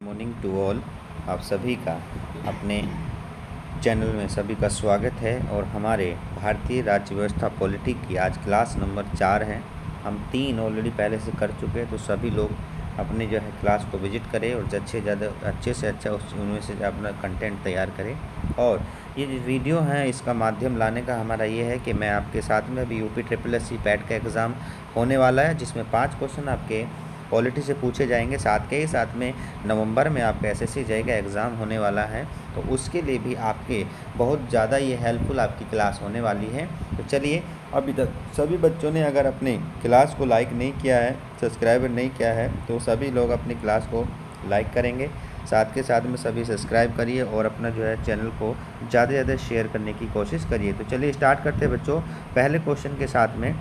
Morning to all. आप सभी का अपने चैनल में सभी का स्वागत है। और हमारे भारतीय राज्य व्यवस्था पॉलिटी की आज क्लास नंबर 4 है। हम 3 ऑलरेडी पहले से कर चुके हैं, तो सभी लोग अपने जो है क्लास को विजिट करें और अच्छे से अच्छा उनमें से अपना कंटेंट तैयार करें। और ये जो वीडियो है इसका माध्यम लाने का हमारा ये है कि मैं आपके साथ में अभी यूपी SSC पैट का एग्ज़ाम होने वाला है, जिसमें 5 क्वेश्चन आपके पॉलिटी से पूछे जाएंगे। साथ के ही साथ में नवंबर में आपका SSC JEE का एग्ज़ाम होने वाला है, तो उसके लिए भी आपके बहुत ज़्यादा ये हेल्पफुल आपकी क्लास होने वाली है। तो चलिए, अभी तक सभी बच्चों ने अगर अपनी क्लास को लाइक नहीं किया है, सब्सक्राइब नहीं किया है, तो सभी लोग अपनी क्लास को लाइक करेंगे। साथ के साथ में सभी सब्सक्राइब करिए और अपना जो है चैनल को ज़्यादा से ज़्यादा शेयर करने की कोशिश करिए। तो चलिए स्टार्ट करते हैं बच्चों पहले क्वेश्चन के साथ में।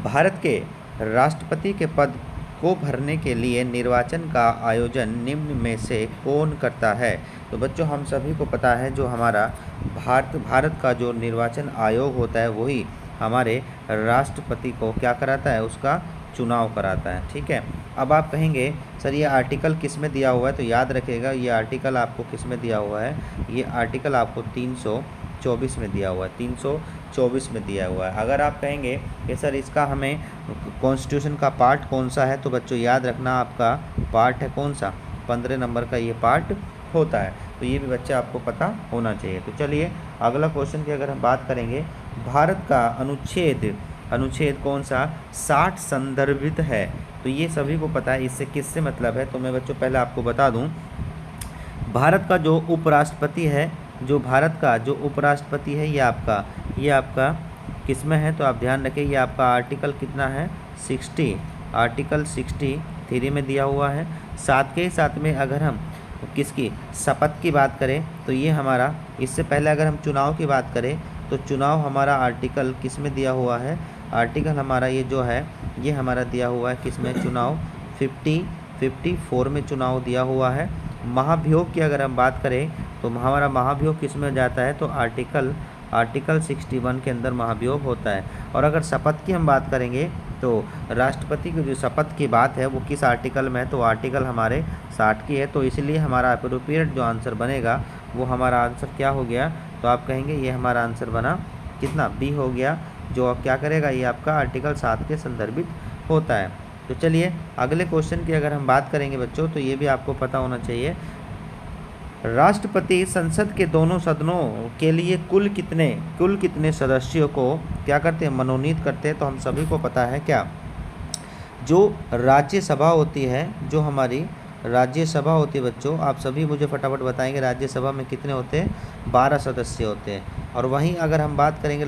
भारत के राष्ट्रपति के पद को भरने के लिए निर्वाचन का आयोजन निम्न में से कौन करता है? तो बच्चों, हम सभी को पता है जो हमारा भारत का जो निर्वाचन आयोग होता है वही हमारे राष्ट्रपति को क्या कराता है, उसका चुनाव कराता है। ठीक है। अब आप कहेंगे सर ये आर्टिकल किस में दिया हुआ है, तो याद रखिएगा ये आर्टिकल आपको किस में दिया हुआ है। ये आर्टिकल आपको 324 में दिया हुआ है, 324 में दिया हुआ है। अगर आप कहेंगे कि सर इसका हमें कॉन्स्टिट्यूशन का पार्ट कौन सा है, तो बच्चों याद रखना आपका पार्ट है कौन सा, 15 नंबर का ये पार्ट होता है। तो ये भी बच्चा आपको पता होना चाहिए। तो चलिए अगला क्वेश्चन की अगर हम बात करेंगे, भारत का अनुच्छेद कौन सा 60 संदर्भित है? तो ये सभी को पता है, इससे किससे मतलब है। तो मैं बच्चों पहले आपको बता दूं, भारत का जो उपराष्ट्रपति है, ये आपका किस में है, तो आप ध्यान रखें ये आपका आर्टिकल कितना है, 60, आर्टिकल 63 में दिया हुआ है। साथ के साथ में अगर हम किसकी शपथ की बात करें, तो ये हमारा, इससे पहले अगर हम चुनाव की बात करें तो चुनाव हमारा आर्टिकल किस में दिया हुआ है, आर्टिकल हमारा ये जो है ये हमारा दिया हुआ है किस में, चुनाव 54 में चुनाव दिया हुआ है। महाभियोग की अगर हम बात करें तो हमारा महाभियोग किस में जाता है, तो आर्टिकल 61 के अंदर महाभियोग होता है। और अगर शपथ की हम बात करेंगे तो राष्ट्रपति की जो शपथ की बात है वो किस आर्टिकल में है, तो आर्टिकल हमारे 60 की है। तो इसलिए हमारा अप्रोप्रिएट जो आंसर बनेगा वो हमारा आंसर क्या हो गया, तो आप कहेंगे ये हमारा आंसर बना कितना, बी हो गया, जो अब क्या करेगा ये आपका आर्टिकल 7 के संदर्भित होता है। तो चलिए अगले क्वेश्चन की अगर हम बात करेंगे बच्चों, तो ये भी आपको पता होना चाहिए, राष्ट्रपति संसद के दोनों सदनों के लिए कुल कितने सदस्यों को क्या करते हैं, मनोनीत करते हैं। तो हम सभी को पता है क्या, जो राज्यसभा होती है, जो हमारी राज्यसभा होती है बच्चों, आप सभी मुझे फटाफट बताएंगे राज्यसभा में कितने होते हैं, 12 सदस्य होते हैं। और वहीं अगर हम बात करेंगे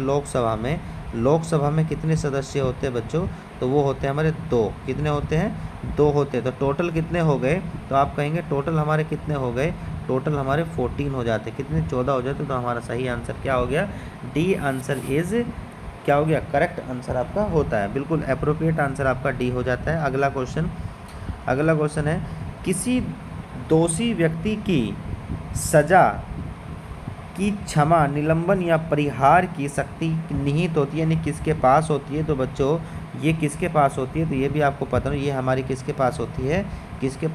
लोकसभा में कितने सदस्य होते हैं बच्चों, तो वो होते हैं हमारे 2, कितने होते हैं, 2 होते हैं। तो टोटल कितने हो गए, तो आप कहेंगे टोटल हमारे कितने हो गए, टोटल हमारे 14 हो जाते, कितने, 14 हो जाते। तो हमारा सही आंसर क्या हो गया, डी आंसर इज क्या हो गया, करेक्ट आंसर आपका होता है, बिल्कुल अप्रोप्रिएट आंसर आपका डी हो जाता है। अगला क्वेश्चन है, किसी दोषी व्यक्ति की सजा की क्षमा, निलंबन या परिहार की शक्ति निहित होती है, यानी किसके पास होती है। तो बच्चों ये किसके पास होती है, तो ये भी आपको पता है, ये हमारी किसके पास होती है, किसके,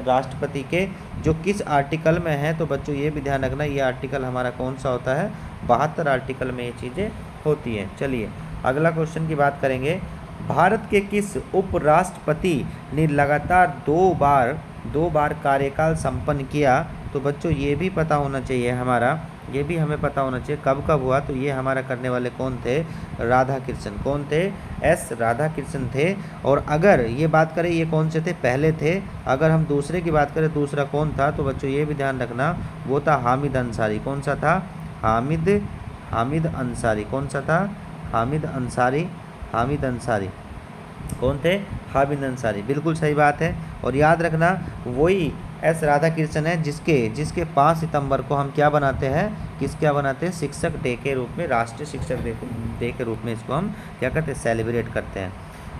राष्ट्रपति के, जो किस आर्टिकल में है। तो बच्चों ये भी ध्यान रखना, ये आर्टिकल हमारा कौन सा होता है, 72 आर्टिकल में ये चीज़ें होती हैं। चलिए अगला क्वेश्चन की बात करेंगे, भारत के किस उपराष्ट्रपति ने लगातार दो बार कार्यकाल संपन्न किया। तो बच्चों ये भी पता होना चाहिए हमारा, ये भी हमें पता होना चाहिए कब हुआ। तो ये हमारा करने वाले कौन थे, राधाकृष्णन, कौन थे, एस राधाकृष्णन थे। और अगर ये बात करें ये कौन से थे, पहले थे। अगर हम दूसरे की बात करें दूसरा कौन था, तो बच्चों ये भी ध्यान रखना वो था हामिद अंसारी। कौन सा था, हामिद अंसारी। कौन सा था, हामिद अंसारी कौन थे, हामिद अंसारी, बिल्कुल सही बात है। और याद रखना वही एस राधाकृष्णन है जिसके 5 सितंबर को हम क्या बनाते हैं, शिक्षक डे के रूप में, राष्ट्रीय शिक्षक डे के रूप में इसको हम क्या करते हैं, सेलिब्रेट करते हैं।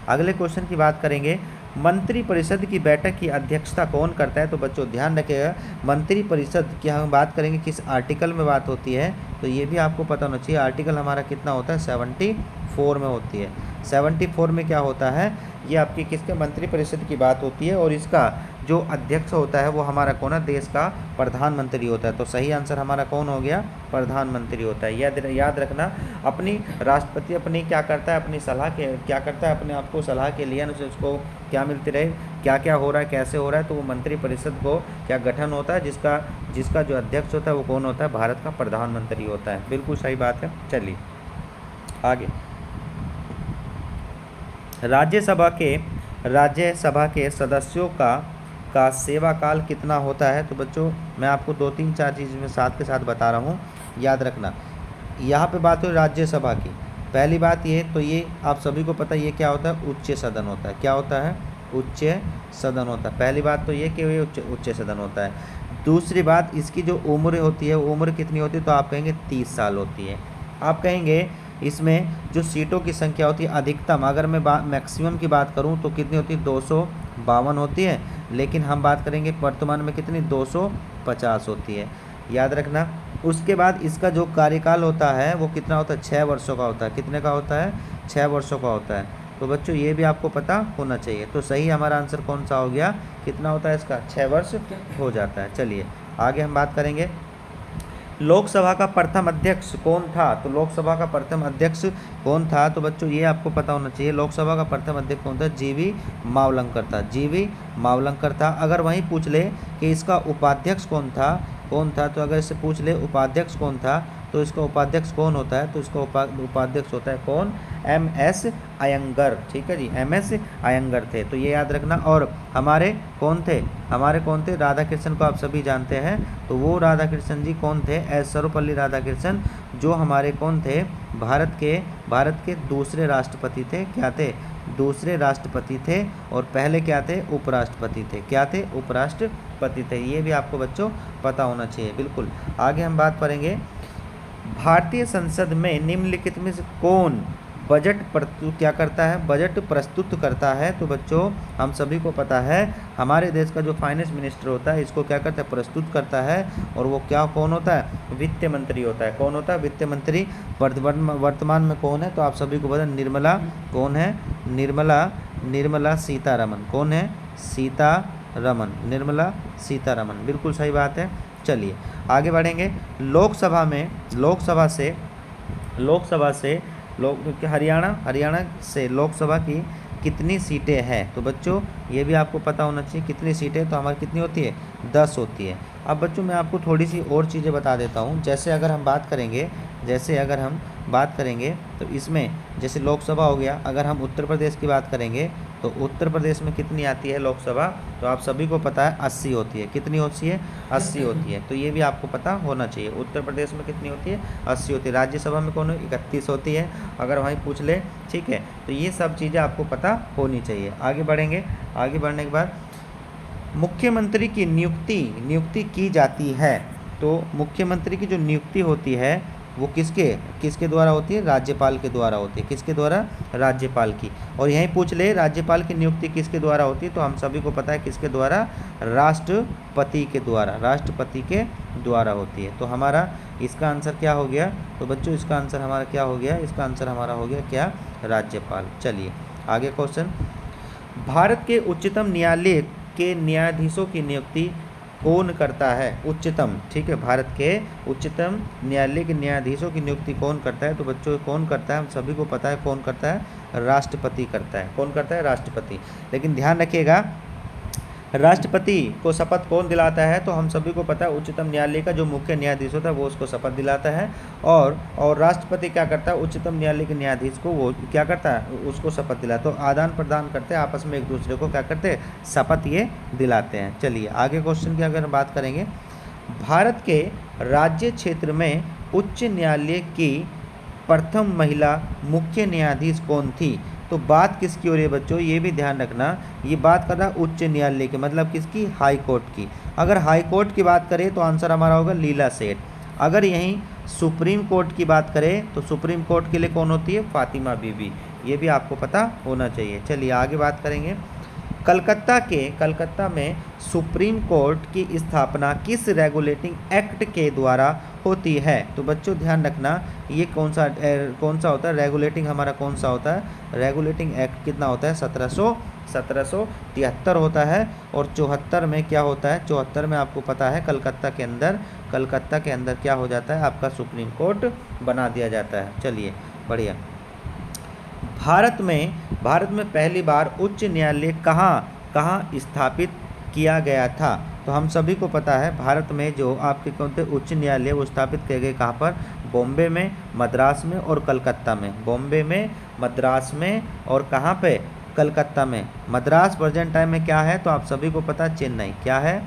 अगले क्वेश्चन की बात करेंगे, मंत्रिपरिषद की बैठक की अध्यक्षता कौन करता है। तो बच्चों ध्यान रखिएगा, मंत्रिपरिषद की हम बात करेंगे किस आर्टिकल में बात होती है, तो ये भी आपको पता होना चाहिए। आर्टिकल हमारा कितना होता है, 74 में होती है। 74 में क्या होता है, ये आपकी किसके, मंत्रिपरिषद की बात होती है। और इसका जो अध्यक्ष होता है वो हमारा कौन है, देश का प्रधानमंत्री होता है। तो सही आंसर हमारा कौन हो गया, प्रधानमंत्री होता है। याद रखना, अपनी राष्ट्रपति अपनी क्या करता है, अपनी सलाह के क्या करता है, अपने आप को सलाह के लिए उसको क्या मिलती रहे, क्या क्या हो रहा है, कैसे हो रहा है, तो वो मंत्रिपरिषद को क्या गठन होता है, जिसका जो अध्यक्ष होता है वो कौन होता है, भारत का प्रधानमंत्री होता है। बिल्कुल सही बात है। चलिए आगे, राज्यसभा के सदस्यों का सेवा काल कितना होता है। तो बच्चों मैं आपको 2-3-4 चीज़ में साथ के साथ बता रहा हूँ, याद रखना। यहाँ पे बात हो राज्यसभा की, पहली बात ये, तो ये आप सभी को पता है ये क्या होता है, उच्च सदन होता है। क्या होता है, उच्च सदन होता है। पहली बात तो ये कि ये उच्च सदन होता है। दूसरी बात, इसकी जो उम्र होती है, उम्र कितनी होती है, तो आप कहेंगे 30 साल होती है। आप कहेंगे इसमें जो सीटों की संख्या होती है अधिकतम, अगर मैं मैक्सिमम की बात करूं तो कितनी होती है, 252 होती है, लेकिन हम बात करेंगे वर्तमान में कितनी, 250 होती है। याद रखना। उसके बाद इसका जो कार्यकाल होता है वो कितना होता है, 6 वर्षों का होता है। कितने का होता है, 6 वर्षों का होता है। तो बच्चों ये भी आपको पता होना चाहिए। तो सही हमारा आंसर कौन सा हो गया, कितना होता है इसका, 6 वर्ष हो जाता है। चलिए आगे हम बात करेंगे, लोकसभा का प्रथम अध्यक्ष कौन था। तो लोकसभा का प्रथम अध्यक्ष कौन था, तो बच्चों ये आपको पता होना चाहिए। लोकसभा का प्रथम अध्यक्ष कौन था, जीवी मावलंकर था। जीवी मावलंकर था। अगर वहीं पूछ ले कि इसका उपाध्यक्ष कौन था, तो अगर इससे पूछ ले उपाध्यक्ष कौन था, तो इसका उपाध्यक्ष कौन होता है, तो इसका उपाध्यक्ष होता है कौन, MS अयंगर। ठीक है जी, MS अयंगर थे। तो ये याद रखना। और हमारे कौन थे, राधा कृष्ण को आप सभी जानते हैं। तो वो राधा कृष्ण जी कौन थे, एस सर्वपल्ली राधाकृष्णन, जो हमारे कौन थे, भारत के दूसरे राष्ट्रपति थे। क्या थे, दूसरे राष्ट्रपति थे। और पहले क्या थे, उपराष्ट्रपति थे। क्या थे, उपराष्ट्रपति थे। ये भी आपको बच्चों पता होना चाहिए। बिल्कुल। आगे हम बात करेंगे, भारतीय संसद में निम्नलिखित में से कौन बजट क्या करता है, बजट प्रस्तुत करता है। तो बच्चों हम सभी को पता है, हमारे देश का जो फाइनेंस मिनिस्टर होता है इसको क्या करता है, प्रस्तुत करता है। और वो कौन होता है, वित्त मंत्री होता है। कौन होता है, वित्त मंत्री। वर्तमान में कौन है, तो आप सभी को पता है, निर्मला कौन है, निर्मला सीतारमन। कौन है, सीतारमन, निर्मला सीतारमन। बिल्कुल सही बात है। चलिए आगे बढ़ेंगे, हरियाणा से लोकसभा की कितनी सीटें हैं। तो बच्चों ये भी आपको पता होना चाहिए, कितनी सीटें, तो हमारी कितनी होती है, 10 होती है। अब बच्चों मैं आपको थोड़ी सी और चीज़ें बता देता हूँ। जैसे अगर हम बात करेंगे तो इसमें जैसे लोकसभा हो गया, अगर हम उत्तर प्रदेश की बात करेंगे तो उत्तर प्रदेश में कितनी आती है लोकसभा, तो आप सभी को पता है 80 होती है। कितनी होती है, 80 होती है। तो ये भी आपको पता होना चाहिए, उत्तर प्रदेश में कितनी होती है, 80 होती है। राज्यसभा में कौन 31 होती है, अगर वहीं पूछ ले। ठीक है, तो ये सब चीज़ें आपको पता होनी चाहिए। आगे बढ़ेंगे, आगे बढ़ने के बाद मुख्यमंत्री की नियुक्ति की जाती है। तो मुख्यमंत्री की जो नियुक्ति होती है वो किसके द्वारा होती है, राज्यपाल के द्वारा होती है। किसके द्वारा, राज्यपाल की। और यहीं पूछ ले राज्यपाल की नियुक्ति किसके द्वारा होती है, तो हम सभी को पता है किसके द्वारा, राष्ट्रपति के द्वारा होती है। तो हमारा इसका आंसर क्या हो गया, तो बच्चों इसका आंसर हमारा क्या हो गया, इसका आंसर हमारा हो गया क्या, राज्यपाल। चलिए आगे क्वेश्चन, भारत के उच्चतम न्यायालय के न्यायाधीशों की नियुक्ति कौन करता है, उच्चतम। ठीक है, भारत के उच्चतम न्यायालय के न्यायाधीशों की नियुक्ति कौन करता है, तो बच्चों कौन करता है, हम सभी को पता है कौन करता है, राष्ट्रपति करता है। कौन करता है, राष्ट्रपति। लेकिन ध्यान रखिएगा, राष्ट्रपति को शपथ कौन दिलाता है, तो हम सभी को पता है उच्चतम न्यायालय का जो मुख्य न्यायाधीश होता है वो उसको शपथ दिलाता है। और राष्ट्रपति क्या करता है, उच्चतम न्यायालय के न्यायाधीश को वो क्या करता है, उसको शपथ दिलाता है। तो आदान प्रदान करते हैं आपस में, एक दूसरे को क्या करते हैं, शपथ ये दिलाते हैं। चलिए आगे क्वेश्चन की अगर बात करेंगे, भारत के राज्य क्षेत्र में उच्च न्यायालय की प्रथम महिला मुख्य न्यायाधीश कौन थी। तो बात किसकी हो रही है बच्चों, ये भी ध्यान रखना, ये बात कर रहा है उच्च न्यायालय की, मतलब किसकी, हाई कोर्ट की। अगर हाई कोर्ट की बात करें तो आंसर हमारा होगा लीला सेठ। अगर यहीं सुप्रीम कोर्ट की बात करें तो सुप्रीम कोर्ट के लिए कौन होती है, फातिमा बीबी। ये भी आपको पता होना चाहिए। चलिए आगे बात करेंगे, कलकत्ता में सुप्रीम कोर्ट की स्थापना किस रेगुलेटिंग एक्ट के द्वारा होती है। तो बच्चों ध्यान रखना, ये कौन सा होता है, रेगुलेटिंग हमारा कौन सा होता है, रेगुलेटिंग एक्ट कितना होता है, 1773 होता है। और 74 में क्या होता है, 74 में आपको पता है कलकत्ता के अंदर क्या हो जाता है, आपका सुप्रीम कोर्ट बना दिया जाता है। चलिए बढ़िया। भारत में पहली बार उच्च न्यायालय कहाँ स्थापित किया गया था। तो हम सभी को पता है भारत में जो आपके कौन थे उच्च न्यायालय वो स्थापित किए गए कहाँ पर, बॉम्बे में, मद्रास में और कलकत्ता में। बॉम्बे में, मद्रास में और कहाँ पे, कलकत्ता में। मद्रास प्रेजेंट टाइम में क्या है, तो आप सभी को पता है चेन्नई, क्या है,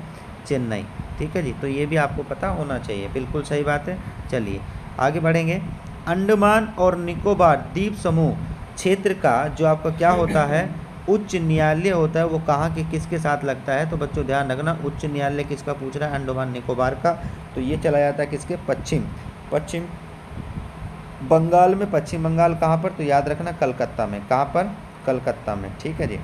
चेन्नई। ठीक है जी, तो ये भी आपको पता होना चाहिए, बिल्कुल सही बात है। चलिए आगे बढ़ेंगे। अंडमान और निकोबार द्वीप समूह क्षेत्र का जो आपका क्या होता है, उच्च न्यायालय होता है, वो कहाँ के किसके साथ लगता है। तो बच्चों ध्यान रखना, उच्च न्यायालय किसका पूछ रहा है, अंडमान निकोबार का। तो ये चला जाता है किसके, पश्चिम बंगाल में। पश्चिम बंगाल कहाँ पर, तो याद रखना कलकत्ता में। कहाँ पर, कलकत्ता में। ठीक है जी।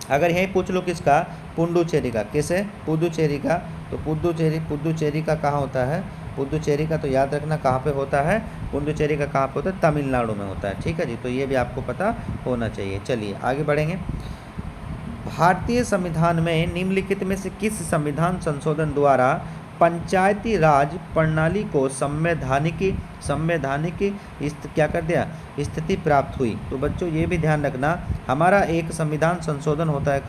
अगर यही पूछ लो किसका, पुडुचेरी का, किसे, पुडुचेरी का। तो पुडुचेरी का कहाँ होता है, पुडुचेरी का तो याद रखना कहाँ पे होता है, पुडुचेरी का कहाँ पे होता है, तमिलनाडु में होता है। ठीक है जी, तो ये भी आपको पता होना चाहिए। चलिए आगे बढ़ेंगे। भारतीय संविधान में निम्नलिखित में से किस संविधान संशोधन द्वारा पंचायती राज प्रणाली को संवैधानिक क्या कर दिया, स्थिति प्राप्त हुई। तो बच्चों ये भी ध्यान रखना, हमारा एक संविधान संशोधन होता है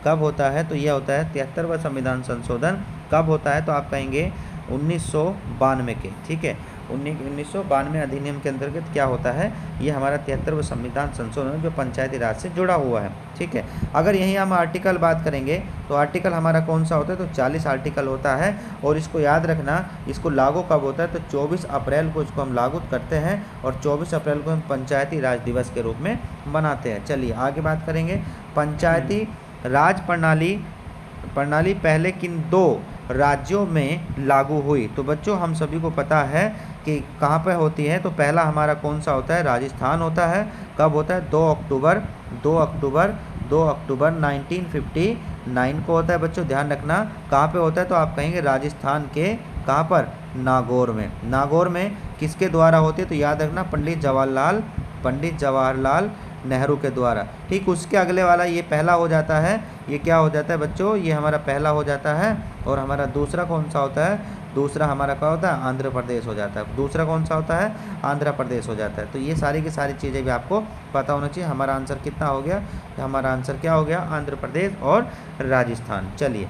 कब होता है, तो यह होता है 73वां संविधान संशोधन। कब होता है, तो आप कहेंगे 1992 के। ठीक है, 1992 अधिनियम के अंतर्गत क्या होता है, ये हमारा 73वां संविधान संशोधन जो पंचायती राज से जुड़ा हुआ है। ठीक है, अगर यहीं हम आर्टिकल बात करेंगे तो आर्टिकल हमारा कौन सा होता है, तो 40 आर्टिकल होता है। और इसको याद रखना, इसको लागू कब होता है, तो 24 अप्रैल को इसको हम लागू करते हैं और 24 अप्रैल को हम पंचायती राज दिवस के रूप में मनाते हैं। चलिए आगे बात करेंगे। पंचायती राज प्रणाली पहले किन 2 राज्यों में लागू हुई। तो बच्चों हम सभी को पता है कि कहाँ पे होती है, तो पहला हमारा कौन सा होता है, राजस्थान होता है। कब होता है, 2 अक्टूबर 1959 को होता है। बच्चों ध्यान रखना कहाँ पे होता है, तो आप कहेंगे राजस्थान के कहाँ पर, नागौर में किसके द्वारा होती है, तो याद रखना पंडित जवाहरलाल नेहरू के द्वारा। ठीक, उसके अगले वाला ये पहला हो जाता है, ये क्या हो जाता है बच्चों, ये हमारा पहला हो जाता है। और हमारा दूसरा कौन सा होता है, दूसरा हमारा क्या होता है, आंध्र प्रदेश हो जाता है। दूसरा कौन सा होता है, आंध्र प्रदेश हो जाता है। तो ये सारी की सारी चीज़ें भी आपको पता होना चाहिए। हमारा आंसर कितना हो गया, हमारा आंसर क्या हो गया, आंध्र प्रदेश और राजस्थान। चलिए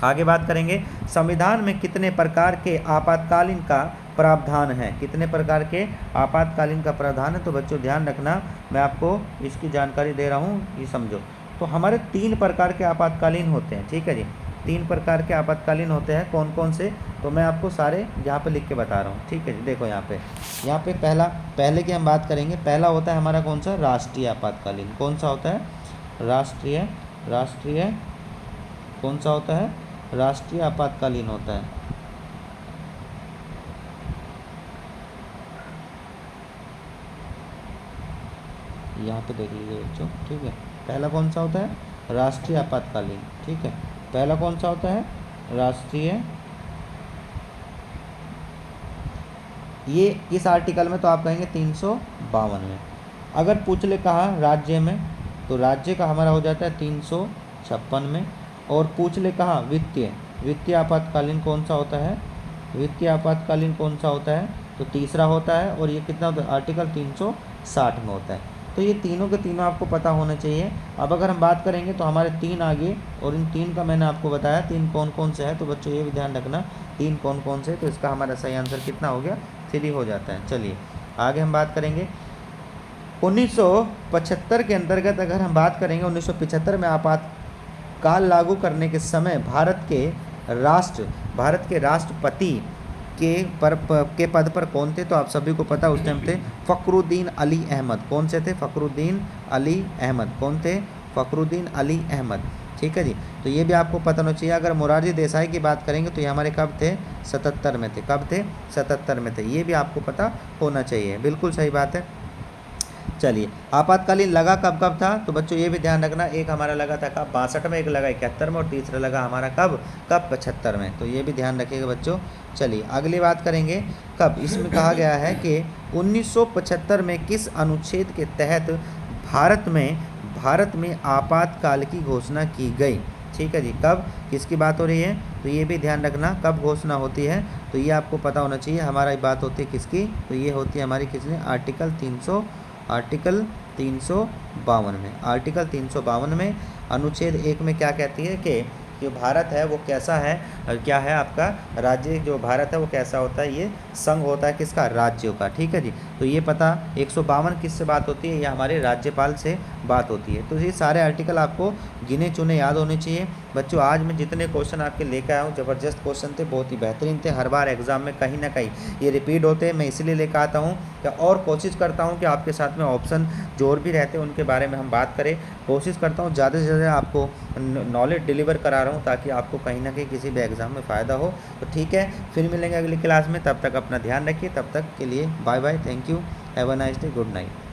आगे बात करेंगे। संविधान में कितने प्रकार के आपातकालीन का प्रावधान है, कितने प्रकार के आपातकालीन का प्रावधान है। तो बच्चों ध्यान रखना, मैं आपको इसकी जानकारी दे रहा हूँ, ये समझो। तो हमारे 3 प्रकार के आपातकालीन होते हैं। ठीक है जी, 3 प्रकार के आपातकालीन होते हैं। कौन कौन से, तो मैं आपको सारे यहाँ पे लिख के बता रहा हूँ। ठीक है जी, देखो यहाँ पे पहले की हम बात करेंगे। पहला होता है हमारा कौन सा, राष्ट्रीय आपातकालीन। कौन सा होता है, राष्ट्रीय कौन सा होता है, राष्ट्रीय आपातकालीन होता है। यहाँ पे देख लीजिए बच्चों। ठीक है, पहला कौन सा होता है, राष्ट्रीय आपातकालीन। ठीक है, पहला कौन सा होता है, राष्ट्रीय। ये इस आर्टिकल में तो आप कहेंगे 352 में। अगर पूछ ले कहा राज्य में, तो राज्य का हमारा हो जाता है 356 में। और पूछ ले कहा वित्तीय आपातकालीन कौन सा होता है, वित्तीय आपातकालीन कौन सा होता है, तो तीसरा होता है। और ये कितना होता है, आर्टिकल 360 में होता है। तो ये तीनों के तीनों आपको पता होना चाहिए। अब अगर हम बात करेंगे तो हमारे 3 आगे, और इन 3 का मैंने आपको बताया 3 कौन कौन से हैं। तो बच्चों ये भी ध्यान रखना 3 कौन कौन से, तो इसका हमारा सही आंसर कितना हो गया, 3 हो जाता है। चलिए आगे हम बात करेंगे। 1975 के अंतर्गत अगर हम बात करेंगे, 1975 में आपातकाल लागू करने के समय भारत के राष्ट्रपति के पद पर कौन थे, तो आप सभी को पता उस टाइम थे फ़खरुद्दीन अली अहमद। कौन से थे, फ़खरुद्दीन अली अहमद। कौन थे, फ़खरुद्दीन अली अहमद। ठीक है जी, तो ये भी आपको पता होना चाहिए। अगर मोरारजी देसाई की बात करेंगे तो ये हमारे कब थे, 77 में थे। कब थे, 77 में थे। ये भी आपको पता होना चाहिए, बिल्कुल सही बात है। चलिए, आपातकालीन लगा कब कब था, तो बच्चों ये भी ध्यान रखना, एक हमारा लगा था कब 62 में, एक लगा 71 में, और तीसरा लगा हमारा कब कब 75 में, तो ये भी ध्यान रखिएगा बच्चों। चलिए अगली बात करेंगे, कब इसमें कहा गया है कि 1975 में किस अनुच्छेद के तहत भारत में आपातकाल की घोषणा की गई। ठीक है जी, कब किसकी बात हो रही है, तो ये भी ध्यान रखना कब घोषणा होती है, तो ये आपको पता होना चाहिए। हमारी बात होती है किसकी, तो ये होती है हमारी किसने, आर्टिकल 352 में। आर्टिकल 352 में अनुच्छेद 1 में क्या कहती है कि जो भारत है वो कैसा है, क्या है आपका राज्य, जो भारत है वो कैसा होता है, ये संघ होता है किसका, राज्यों का। ठीक है जी, तो ये पता 152 किससे बात होती है, ये हमारे राज्यपाल से बात होती है। तो ये सारे आर्टिकल आपको गिने चुने याद होने चाहिए बच्चों। आज मैं जितने क्वेश्चन आपके लेकर आया हूँ, ज़बरदस्त क्वेश्चन थे, बहुत ही बेहतरीन थे। हर बार एग्जाम में कहीं ना कहीं ये रिपीट होते हैं, मैं इसलिए लेकर आता हूँ कि और कोशिश करता हूँ कि आपके साथ में ऑप्शन जो और भी रहते हैं उनके बारे में हम बात करें। कोशिश करता हूँ ज़्यादा से ज़्यादा आपको नॉलेज डिलीवर करा रहा हूँ, ताकि आपको कहीं ना कहीं किसी भी एग्ज़ाम में फ़ायदा हो। तो ठीक है, फिर मिलेंगे अगली क्लास में, तब तक अपना ध्यान रखिए, तब तक के लिए bye bye, thank you, have a nice day, good night.